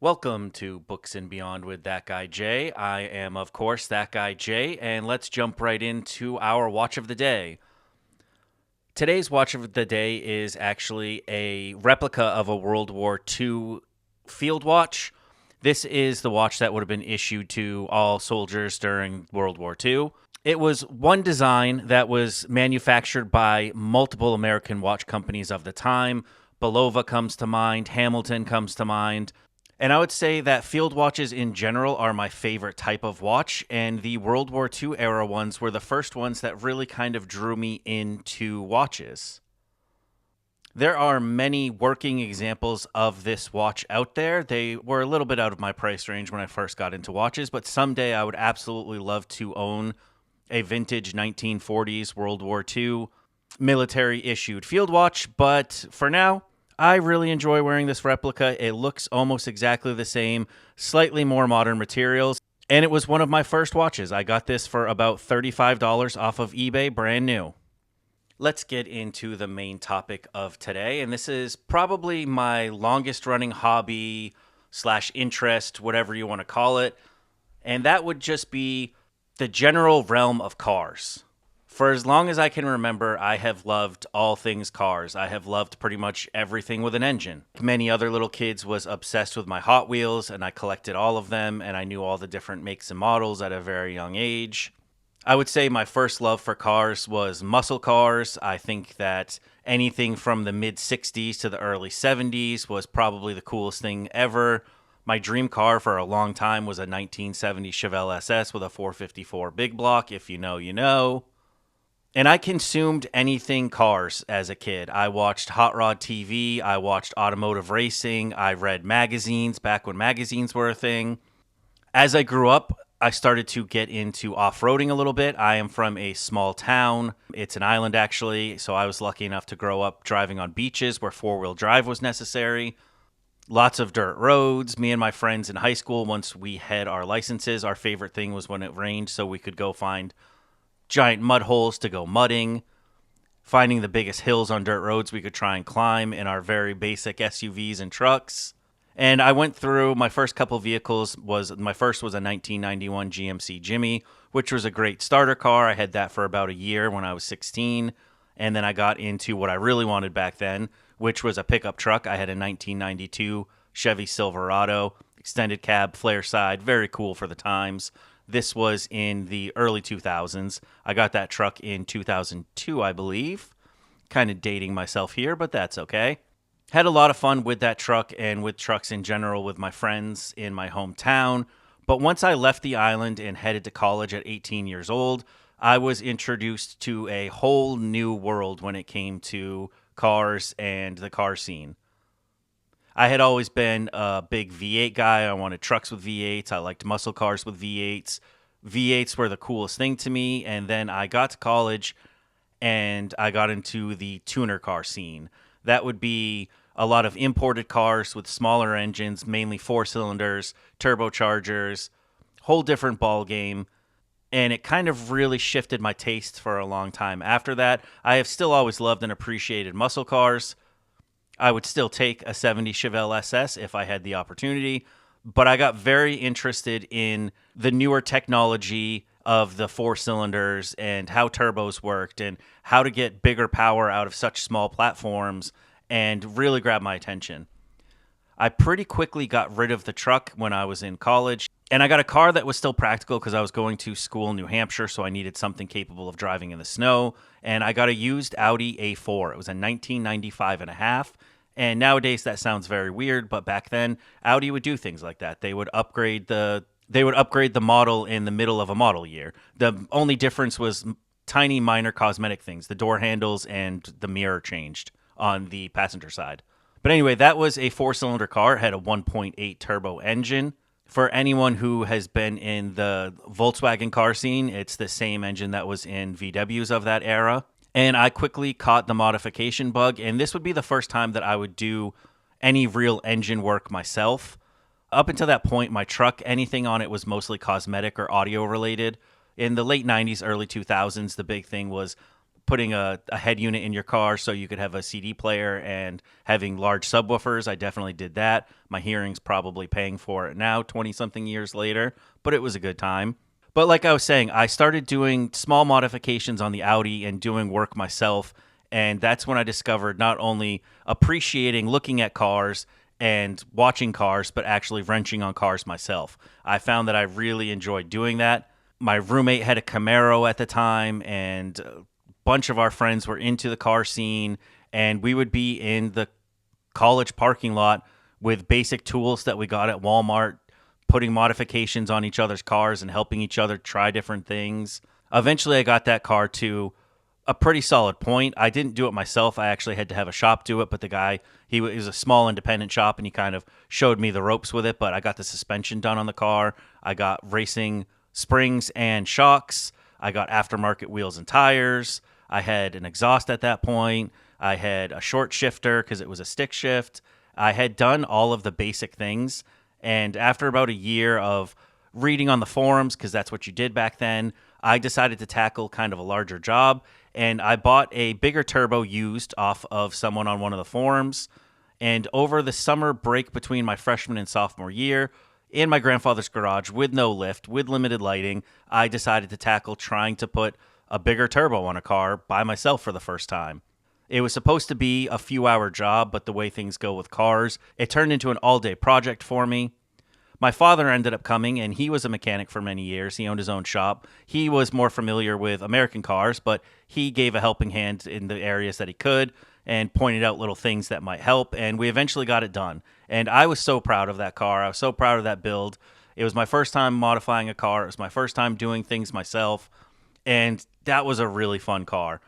Welcome to Books and Beyond with That Guy Jay. I am, of course, That Guy Jay, and let's jump right into our watch of the day. Today's watch of the day is actually a replica of a World War II field watch. This is the watch that would have been issued to all soldiers during World War II. It was one design that was manufactured by multiple American watch companies of the time. Belova comes to mind, Hamilton comes to mind. And I would say that field watches in general are my favorite type of watch, and the World War II era ones were the first ones that really kind of drew me into watches. There are many working examples of this watch out there. They were a little bit out of my price range when I first got into watches, but someday I would absolutely love to own a vintage 1940s World War II military issued field watch. But for now, I really enjoy wearing this replica. It looks almost exactly the same, slightly more modern materials, and it was one of my first watches. I got this for about $35 off of eBay, brand new. Let's get into the main topic of today, and this is probably my longest running hobby slash interest, whatever you want to call it, and that would just be the general realm of cars. For as long as I can remember, I have loved all things cars. I have loved pretty much everything with an engine. Many other little kids was obsessed with my Hot Wheels, and I collected all of them, and I knew all the different makes and models at a very young age. I would say my first love for cars was muscle cars. I think that anything from the mid-60s to the early 70s was probably the coolest thing ever. My dream car for a long time was a 1970 Chevelle SS with a 454 big block. If you know, you know. And I consumed anything cars as a kid. I watched Hot Rod TV. I watched Automotive Racing. I read magazines back when magazines were a thing. As I grew up, I started to get into off-roading a little bit. I am from a small town. It's an island, actually, so I was lucky enough to grow up driving on beaches where four-wheel drive was necessary. Lots of dirt roads. Me and my friends in high school, once we had our licenses, our favorite thing was when it rained so we could go find giant mud holes to go mudding, finding the biggest hills on dirt roads we could try and climb in our very basic SUVs and trucks. And I went through my first couple vehicles. My first was a 1991 GMC Jimmy, which was a great starter car. I had that for about a year when I was 16. And then I got into what I really wanted back then, which was a pickup truck. I had a 1992 Chevy Silverado, extended cab, flare side, very cool for the times. This was in the early 2000s. I got that truck in 2002, I believe. Kind of dating myself here, but that's okay. Had a lot of fun with that truck and with trucks in general with my friends in my hometown. But once I left the island and headed to college at 18 years old, I was introduced to a whole new world when it came to cars and the car scene. I had always been a big V8 guy. I wanted trucks with V8s. I liked muscle cars with V8s. V8s were the coolest thing to me. And then I got to college and I got into the tuner car scene. That would be a lot of imported cars with smaller engines, mainly 4 cylinders, turbochargers, whole different ball game. And it kind of really shifted my tastes for a long time. After that, I have still always loved and appreciated muscle cars. I would still take a 70 Chevelle SS if I had the opportunity, but I got very interested in the newer technology of the 4 cylinders and how turbos worked and how to get bigger power out of such small platforms, and really grabbed my attention. I pretty quickly got rid of the truck when I was in college, and I got a car that was still practical because I was going to school in New Hampshire, so I needed something capable of driving in the snow, and I got a used Audi A4. It was a 1995 and a half, and nowadays that sounds very weird, but back then Audi would do things like that. They would upgrade the model in the middle of a model year. The only difference was tiny minor cosmetic things. The door handles and the mirror changed on the passenger side. But anyway, that was a 4-cylinder car. It had a 1.8 turbo engine. For anyone who has been in the Volkswagen car scene, it's the same engine that was in VWs of that era. And I quickly caught the modification bug, and this would be the first time that I would do any real engine work myself. Up until that point, my truck, anything on it was mostly cosmetic or audio related. In the late 90s, early 2000s, the big thing was putting a head unit in your car so you could have a CD player and having large subwoofers. I definitely did that. My hearing's probably paying for it now, 20-something years later, but it was a good time. But like I was saying, I started doing small modifications on the Audi and doing work myself. And that's when I discovered not only appreciating looking at cars and watching cars, but actually wrenching on cars myself. I found that I really enjoyed doing that. My roommate had a Camaro at the time, and a bunch of our friends were into the car scene. And we would be in the college parking lot with basic tools that we got at Walmart, putting modifications on each other's cars and helping each other try different things. Eventually, I got that car to a pretty solid point. I didn't do it myself. I actually had to have a shop do it, but the guy, he was a small independent shop, and he kind of showed me the ropes with it, but I got the suspension done on the car. I got racing springs and shocks. I got aftermarket wheels and tires. I had an exhaust at that point. I had a short shifter because it was a stick shift. I had done all of the basic things. And after about a year of reading on the forums, because that's what you did back then, I decided to tackle kind of a larger job. And I bought a bigger turbo used off of someone on one of the forums. And over the summer break between my freshman and sophomore year, in my grandfather's garage with no lift, with limited lighting, I decided to tackle trying to put a bigger turbo on a car by myself for the first time. It was supposed to be a few-hour job, but the way things go with cars, it turned into an all-day project for me. My father ended up coming, and he was a mechanic for many years. He owned his own shop. He was more familiar with American cars, but he gave a helping hand in the areas that he could and pointed out little things that might help, and we eventually got it done. And I was so proud of that car. I was so proud of that build. It was my first time modifying a car. It was my first time doing things myself, and that was a really fun car.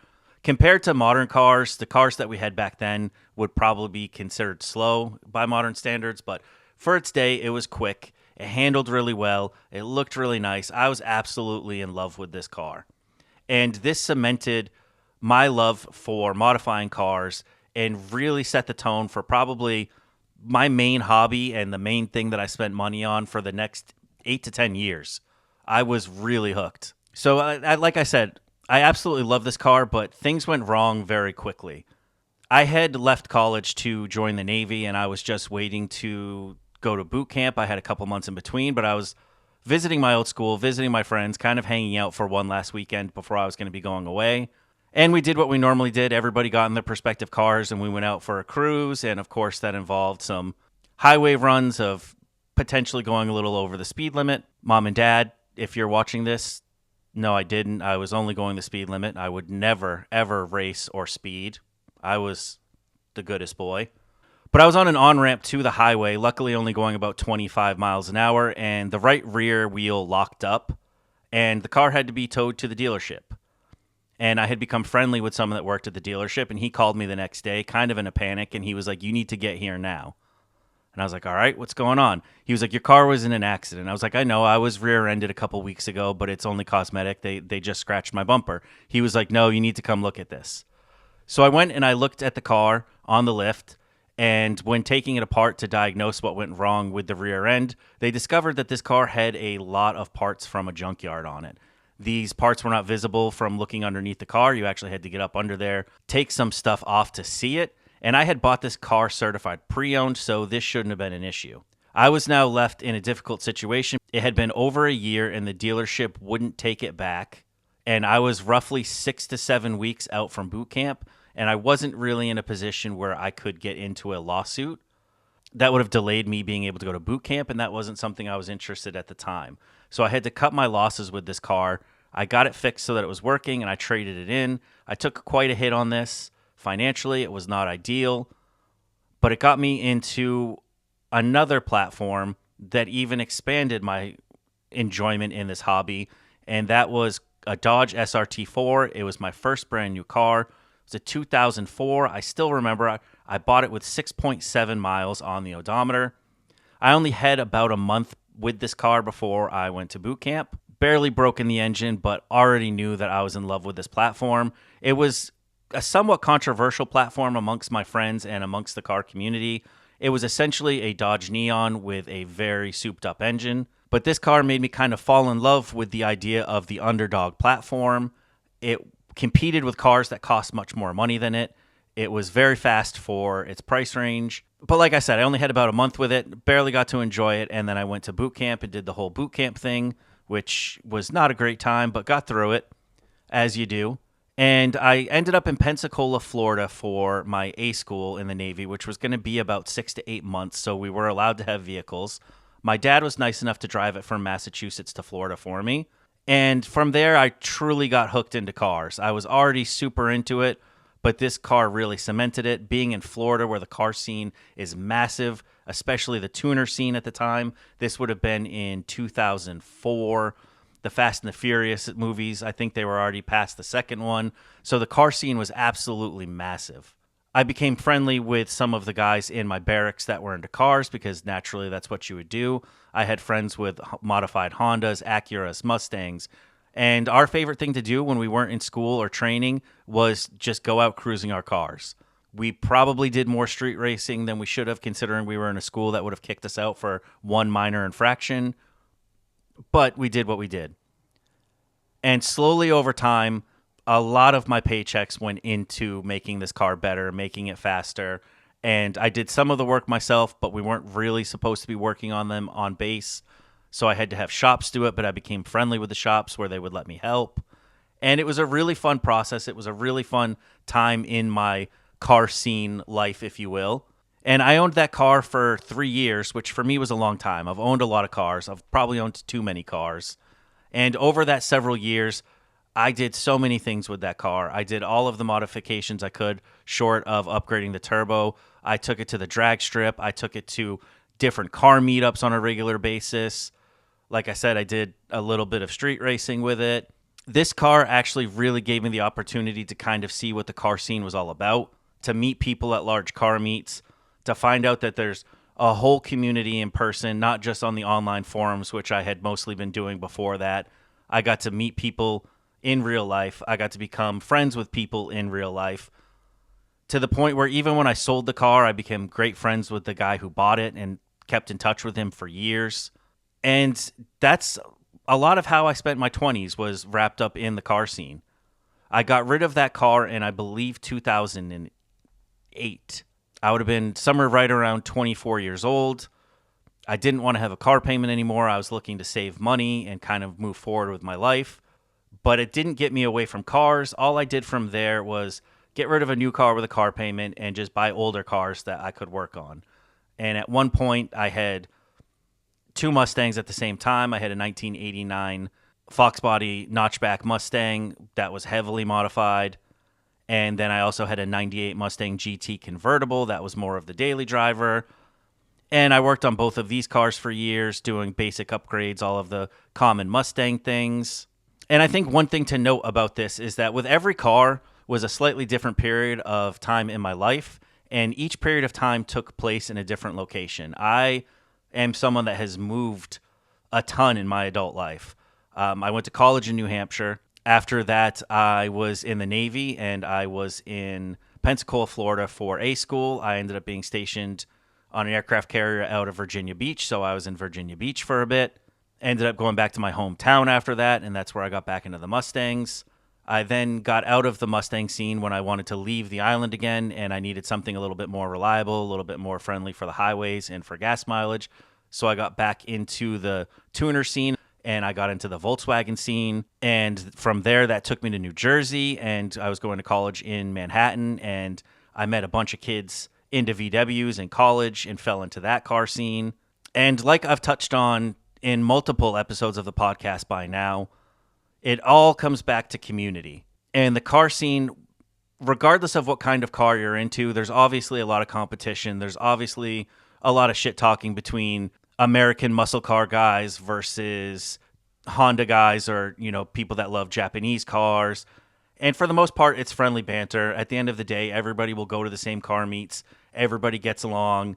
Compared to modern cars, the cars that we had back then would probably be considered slow by modern standards, but for its day, it was quick. It handled really well. It looked really nice. I was absolutely in love with this car. And this cemented my love for modifying cars and really set the tone for probably my main hobby and the main thing that I spent money on for the next 8 to 10 years. I was really hooked. So, like I said, I absolutely love this car, but things went wrong very quickly. I had left college to join the Navy, and I was just waiting to go to boot camp. I had a couple months in between, but I was visiting my old school, visiting my friends, kind of hanging out for one last weekend before I was going to be going away. And we did what we normally did. Everybody got in their respective cars, and we went out for a cruise. And, of course, that involved some highway runs of potentially going a little over the speed limit. Mom and Dad, if you're watching this, no, I didn't. I was only going the speed limit. I would never, ever race or speed. I was the goodest boy. But I was on an on-ramp to the highway, luckily only going about 25 miles an hour, and the right rear wheel locked up, and the car had to be towed to the dealership. And I had become friendly with someone that worked at the dealership, and he called me the next day, kind of in a panic, and he was like, "You need to get here now." And I was like, "All right, what's going on?" He was like, "Your car was in an accident." I was like, "I know, I was rear-ended a couple weeks ago, but it's only cosmetic. They just scratched my bumper." He was like, "No, you need to come look at this." So I went and I looked at the car on the lift, and when taking it apart to diagnose what went wrong with the rear end, they discovered that this car had a lot of parts from a junkyard on it. These parts were not visible from looking underneath the car. You actually had to get up under there, take some stuff off to see it. And I had bought this car certified pre-owned, so this shouldn't have been an issue. I was now left in a difficult situation. It had been over a year, and the dealership wouldn't take it back. And I was roughly 6 to 7 weeks out from boot camp, and I wasn't really in a position where I could get into a lawsuit. That would have delayed me being able to go to boot camp, and that wasn't something I was interested at the time. So I had to cut my losses with this car. I got it fixed so that it was working, and I traded it in. I took quite a hit on this. Financially, it was not ideal, but it got me into another platform that even expanded my enjoyment in this hobby, and that was a Dodge SRT4. It was my first brand new car. It was a 2004. I still remember I bought it with 6.7 miles on the odometer. I only had about a month with this car before I went to boot camp. Barely broken the engine, but already knew that I was in love with this platform. It was a somewhat controversial platform amongst my friends and amongst the car community. It was essentially a Dodge Neon with a very souped up engine. But this car made me kind of fall in love with the idea of the underdog platform. It competed with cars that cost much more money than it. It was very fast for its price range. But like I said, I only had about a month with it, barely got to enjoy it. And then I went to boot camp and did the whole boot camp thing, which was not a great time, but got through it, as you do. And I ended up in Pensacola, Florida for my A school in the Navy, which was going to be about 6 to 8 months. So we were allowed to have vehicles. My dad was nice enough to drive it from Massachusetts to Florida for me. And from there, I truly got hooked into cars. I was already super into it, but this car really cemented it. Being in Florida, where the car scene is massive, especially the tuner scene at the time, this would have been in 2004. The Fast and the Furious movies, I think they were already past the second one. So the car scene was absolutely massive. I became friendly with some of the guys in my barracks that were into cars because naturally that's what you would do. I had friends with modified Hondas, Acuras, Mustangs. And our favorite thing to do when we weren't in school or training was just go out cruising our cars. We probably did more street racing than we should have, considering we were in a school that would have kicked us out for one minor infraction. But we did what we did. And slowly over time, a lot of my paychecks went into making this car better, making it faster. And I did some of the work myself, but we weren't really supposed to be working on them on base. So I had to have shops do it, but I became friendly with the shops where they would let me help. And it was a really fun process. It was a really fun time in my car scene life, if you will. And I owned that car for 3 years, which for me was a long time. I've owned a lot of cars. I've probably owned too many cars. And over that several years, I did so many things with that car. I did all of the modifications I could, short of upgrading the turbo. I took it to the drag strip. I took it to different car meetups on a regular basis. Like I said, I did a little bit of street racing with it. This car actually really gave me the opportunity to kind of see what the car scene was all about, to meet people at large car meets, to find out that there's a whole community in person, not just on the online forums, which I had mostly been doing before that. I got to meet people in real life. I got to become friends with people in real life, to the point where even when I sold the car, I became great friends with the guy who bought it and kept in touch with him for years. And that's a lot of how I spent my 20s, was wrapped up in the car scene. I got rid of that car in, I believe, 2008. I would have been somewhere right around 24 years old. I didn't want to have a car payment anymore. I was looking to save money and kind of move forward with my life. But it didn't get me away from cars. All I did from there was get rid of a new car with a car payment and just buy older cars that I could work on. And at one point, I had 2 Mustangs at the same time. I had a 1989 Fox body notchback Mustang that was heavily modified. And then I also had a 98 Mustang GT convertible that was more of the daily driver. And I worked on both of these cars for years, doing basic upgrades, all of the common Mustang things. And I think one thing to note about this is that with every car was a slightly different period of time in my life, and each period of time took place in a different location. I am someone that has moved a ton in my adult life. I went to college in New Hampshire. After that, I was in the Navy, and I was in Pensacola, Florida for A school. I ended up being stationed on an aircraft carrier out of Virginia Beach, so I was in Virginia Beach for a bit. Ended up going back to my hometown after that, and that's where I got back into the Mustangs. I then got out of the Mustang scene when I wanted to leave the island again, and I needed something a little bit more reliable, a little bit more friendly for the highways and for gas mileage. So I got back into the tuner scene, and I got into the Volkswagen scene. And from there, that took me to New Jersey, and I was going to college in Manhattan, and I met a bunch of kids into VWs in college and fell into that car scene. And like I've touched on in multiple episodes of the podcast by now, it all comes back to community. And the car scene, regardless of what kind of car you're into, there's obviously a lot of competition. There's obviously a lot of shit talking between American muscle car guys versus Honda guys, or, you know, people that love Japanese cars. And for the most part, it's friendly banter. At the end of the day, everybody will go to the same car meets. Everybody gets along.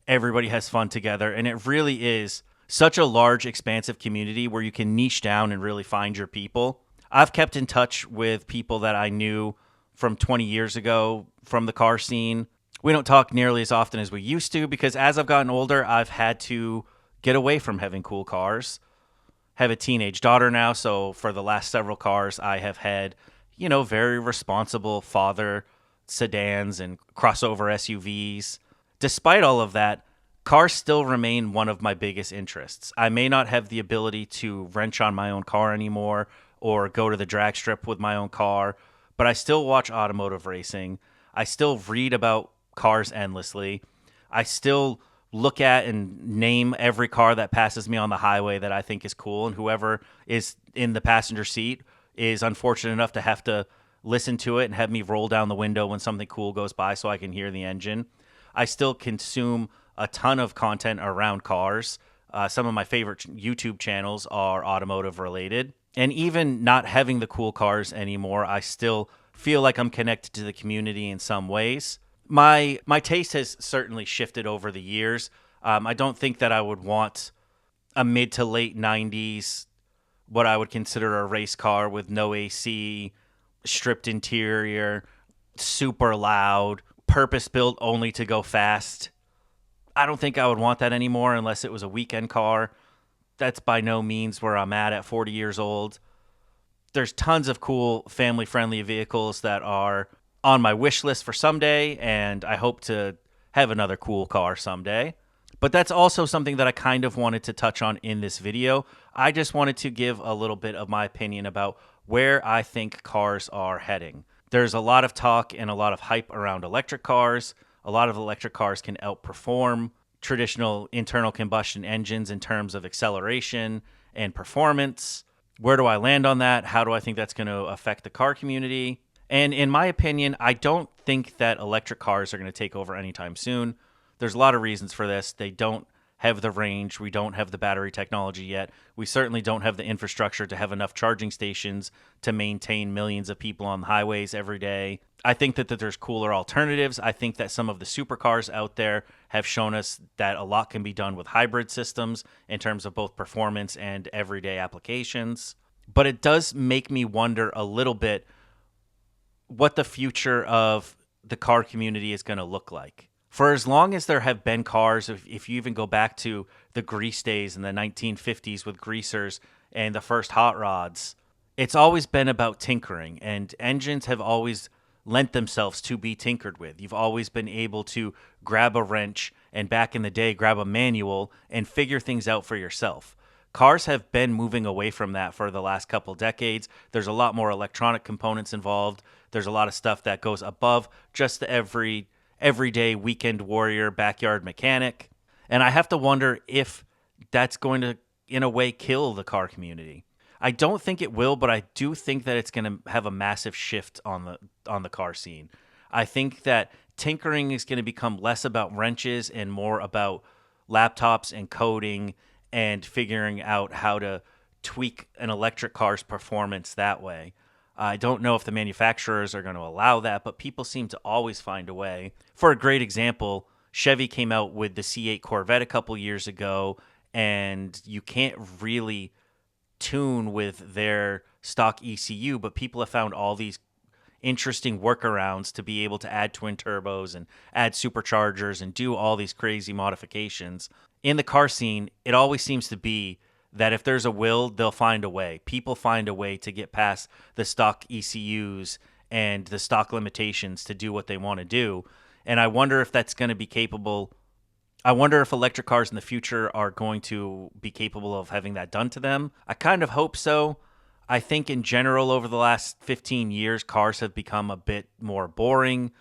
Everybody has fun together. And it really is such a large, expansive community where you can niche down and really find your people. I've kept in touch with people that I knew from 20 years ago from the car scene. We don't talk nearly as often as we used to because as I've gotten older, I've had to get away from having cool cars. Have a teenage daughter now, so for the last several cars, I have had, very responsible father sedans and crossover SUVs. Despite all of that, cars still remain one of my biggest interests. I may not have the ability to wrench on my own car anymore or go to the drag strip with my own car, but I still watch automotive racing. I still read about cars endlessly. I still look at and name every car that passes me on the highway that I think is cool, and whoever is in the passenger seat is unfortunate enough to have to listen to it and have me roll down the window when something cool goes by so I can hear the engine. I still consume a ton of content around cars. Some of my favorite YouTube channels are automotive related. And even not having the cool cars anymore, I still feel like I'm connected to the community in some ways. My taste has certainly shifted over the years. I don't think that I would want a mid to late 90s, what I would consider a race car with no AC, stripped interior, super loud, purpose built only to go fast. I don't think I would want that anymore unless it was a weekend car. That's by no means where I'm at 40 years old. There's tons of cool family-friendly vehicles that are on my wish list for someday, and I hope to have another cool car someday. But that's also something that I kind of wanted to touch on in this video. I just wanted to give a little bit of my opinion about where I think cars are heading. There's a lot of talk and a lot of hype around electric cars. A lot of electric cars can outperform traditional internal combustion engines in terms of acceleration and performance. Where do I land on that? How do I think that's going to affect the car community? And in my opinion, I don't think that electric cars are going to take over anytime soon. There's a lot of reasons for this. They don't have the range. We don't have the battery technology yet. We certainly don't have the infrastructure to have enough charging stations to maintain millions of people on the highways every day. I think that there's cooler alternatives. I think that some of the supercars out there have shown us that a lot can be done with hybrid systems in terms of both performance and everyday applications. But it does make me wonder a little bit what the future of the car community is going to look like. For as long as there have been cars, if you even go back to the grease days in the 1950s with greasers and the first hot rods, it's always been about tinkering, and engines have always lent themselves to be tinkered with. You've always been able to grab a wrench and back in the day grab a manual and figure things out for yourself. Cars have been moving away from that for the last couple decades. There's a lot more electronic components involved. There's a lot of stuff that goes above just the everyday weekend warrior backyard mechanic. And I have to wonder if that's going to, in a way, kill the car community. I don't think it will, but I do think that it's going to have a massive shift on the car scene. I think that tinkering is going to become less about wrenches and more about laptops and coding and figuring out how to tweak an electric car's performance that way. I don't know if the manufacturers are going to allow that, but people seem to always find a way. For a great example, Chevy came out with the C8 Corvette a couple years ago, and you can't really tune with their stock ECU, but people have found all these interesting workarounds to be able to add twin turbos and add superchargers and do all these crazy modifications. In the car scene, it always seems to be that if there's a will, they'll find a way. People find a way to get past the stock ECUs and the stock limitations to do what they want to do. And I wonder if that's going to be capable. I wonder if electric cars in the future are going to be capable of having that done to them. I kind of hope so. I think in general, over the last 15 years, cars have become a bit more boring.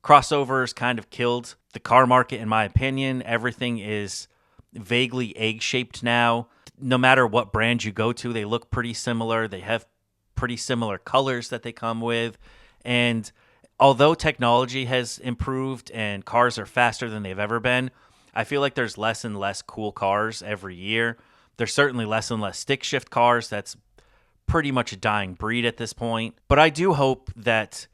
Crossovers kind of killed the car market, in my opinion. Everything is vaguely egg-shaped now. No matter what brand you go to, they look pretty similar. They have pretty similar colors that they come with. And although technology has improved and cars are faster than they've ever been, I feel like there's less and less cool cars every year. There's certainly less and less stick shift cars. That's pretty much a dying breed at this point. But I do hope that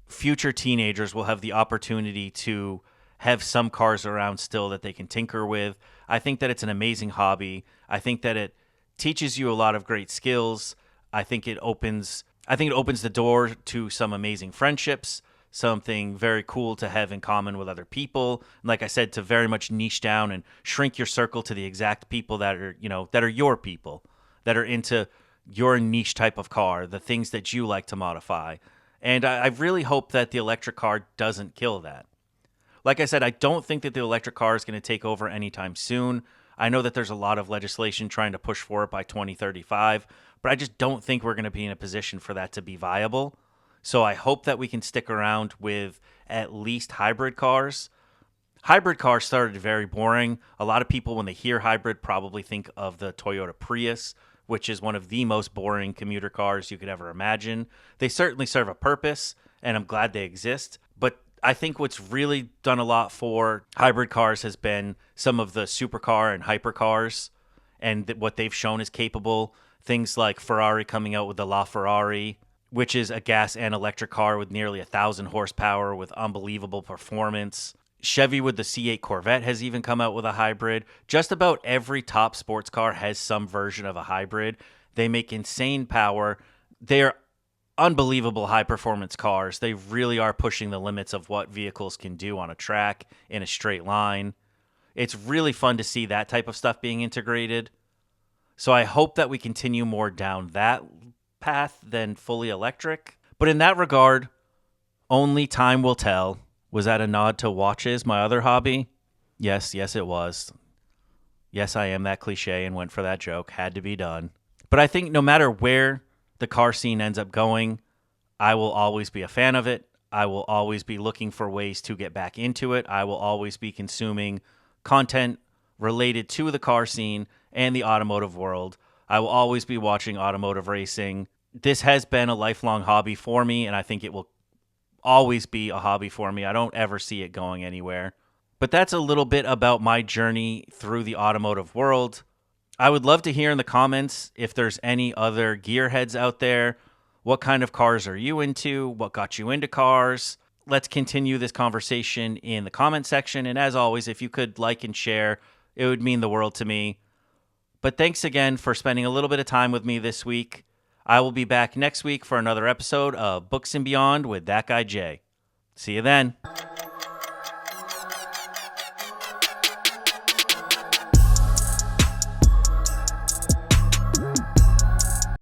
future teenagers will have the opportunity to have some cars around still that they can tinker with. I think that it's an amazing hobby. I think that it teaches you a lot of great skills. I think it opens the door to some amazing friendships, something very cool to have in common with other people. And like I said, to very much niche down and shrink your circle to the exact people that are your people, that are into your niche type of car, the things that you like to modify. And I really hope that the electric car doesn't kill that. Like I said, I don't think that the electric car is going to take over anytime soon. I know that there's a lot of legislation trying to push for it by 2035, but I just don't think we're going to be in a position for that to be viable. So I hope that we can stick around with at least hybrid cars. Hybrid cars started very boring. A lot of people, when they hear hybrid, probably think of the Toyota Prius, which is one of the most boring commuter cars you could ever imagine. They certainly serve a purpose, and I'm glad they exist. But I think what's really done a lot for hybrid cars has been some of the supercar and hypercars and what they've shown is capable. Things like Ferrari coming out with the LaFerrari, which is a gas and electric car with nearly 1,000 horsepower with unbelievable performance. Chevy with the C8 Corvette has even come out with a hybrid. Just about every top sports car has some version of a hybrid. They make insane power. They're unbelievable high performance cars. They really are pushing the limits of what vehicles can do on a track in a straight line. It's really fun to see that type of stuff being integrated. So I hope that we continue more down that path than fully electric. But in that regard, only time will tell. Was that a nod to watches, my other hobby? Yes, it was. Yes, I am that cliche and went for that joke. Had to be done. But I think no matter where the car scene ends up going, I will always be a fan of it. I will always be looking for ways to get back into it. I will always be consuming content related to the car scene and the automotive world. I will always be watching automotive racing. This has been a lifelong hobby for me, and I think it will always be a hobby for me. I don't ever see it going anywhere. But that's a little bit about my journey through the automotive world. I would love to hear in the comments if there's any other gearheads out there. What kind of cars are you into? What got you into cars? Let's continue this conversation in the comment section. And as always, if you could like and share, it would mean the world to me. But thanks again for spending a little bit of time with me this week. I will be back next week for another episode of Books and Beyond with That Guy Jay. See you then.